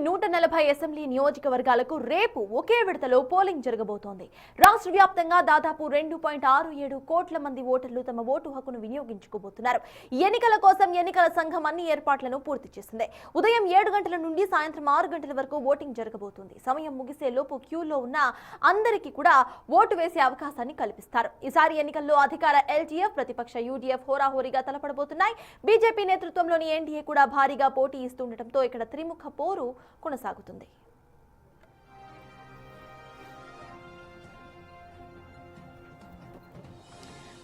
140 assembly నియోజకవర్గాలకు రేపు ఒకే విడతలో పోలింగ్ జరగబోతోంది. రాష్ట్ర వ్యాప్తంగా దాదాపు 2.67 కోట్ల మంది ఓటర్లు తమ ఓటు హక్కును వినియోగించుకోబోతున్నారు. ఎన్నికల కోసం ఎన్నికల సంఘం అన్ని ఏర్పాట్లను పూర్తి చేసింది. ఉదయం 7 గంటల నుండి సాయంత్రం 6 గంటల వరకు ఓటింగ్ జరగబోతోంది. సమయం ముగిసే లోపు క్యూలో ఉన్న అందరికీ కూడా ఓటు వేసే అవకాశాన్ని కల్పిస్తారు. ఈసారి ఎన్నికల్లో అధికార ఎల్టీఎఫ్, ప్రతిపక్ష యూడీఎఫ్ హోరాహోరీగా తలపడబోతున్నాయి. బీజేపీ నేతృత్వంలోని ఎన్డీఏ కూడా భారీగా పోటీ ఇస్తుండటంతో ఇక్కడ త్రిముఖ పోరు కొనసాగుతుంది.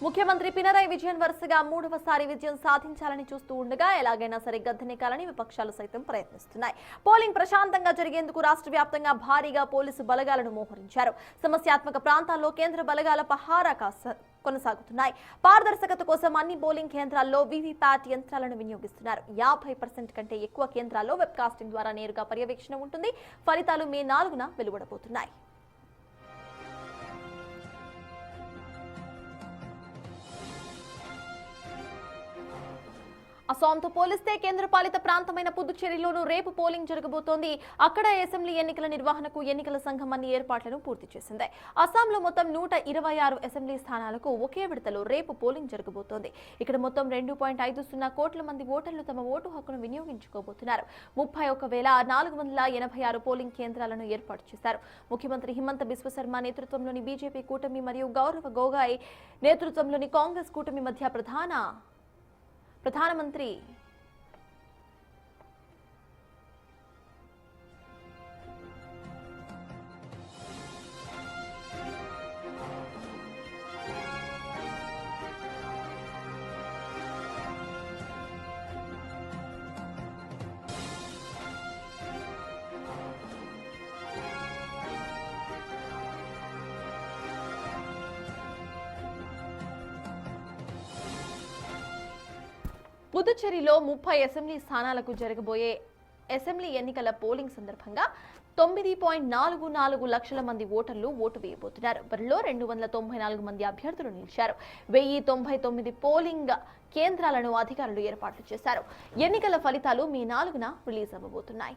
ముఖ్యమంత్రి పినరయి విజయన్ వరుసగా 3వసారి విజయం సాధించాలని చూస్తూ ఉండగా ఎలాగైనా సరే గద్దెనెక్కాలని విపక్షాలు సైతం ప్రయత్నిస్తున్నాయి. పోలింగ్ ప్రశాంతంగా జరిగేందుకు రాష్ట్ర వ్యాప్తంగా భారీగా పోలీసు బలగాలను మోహరించారు. సమస్యాత్మక ప్రాంతాల్లో కేంద్ర బలగాల పహారా కొనసాగుతున్నాయి. పారదర్శకత కోసం అన్ని పోలింగ్ కేంద్రాల్లో వీవీప్యాట్ యంత్రాలను వినియోగిస్తున్నారు. 50% కంటే ఎక్కువ కేంద్రాల్లో వెబ్కాస్టింగ్ ద్వారా నేరుగా పర్యవేక్షణ ఉంటుంది. ఫలితాలు మే 4న వెలువడబోతున్నాయి. అస్సాంతో పోలిస్తే కేంద్రపాలిత ప్రాంతమైన పుదుచ్చేరిలోనూ రేపు పోలింగ్ జరగబోతోంది. అక్కడ అసెంబ్లీ ఎన్నికల నిర్వహణకు ఎన్నికల సంఘం అన్ని ఏర్పాట్లను పూర్తి చేసింది. అస్సాంలో మొత్తం 126 అసెంబ్లీ స్థానాలకు ఒకే విడతలో రేపు పోలింగ్ జరగబోతోంది. ఇక్కడ మొత్తం 2.50 కోట్ల మంది ఓటర్లు తమ ఓటు హక్కును వినియోగించుకోబోతున్నారు. 31,486 పోలింగ్ కేంద్రాలను ఏర్పాటు చేశారు. ముఖ్యమంత్రి హిమంత బిశ్వ శర్మ నేతృత్వంలోని బీజేపీ కూటమి మరియు గౌరవ్ గొగోయ్ నేతృత్వంలోని కాంగ్రెస్ కూటమి మధ్య ప్రధానమంత్రి పుదుచ్చేరిలో 30 అసెంబ్లీ స్థానాలకు జరగబోయే అసెంబ్లీ ఎన్నికల పోలింగ్ సందర్భంగా 9.44 లక్షల మంది ఓటర్లు ఓటు వేయబోతున్నారు. బరిలో 294 మంది అభ్యర్థులు నిలిచారు. 1099 పోలింగ్ కేంద్రాలను అధికారులు ఏర్పాట్లు చేశారు. ఎన్నికల ఫలితాలు మే 4న రిలీజ్ అవ్వబోతున్నాయి.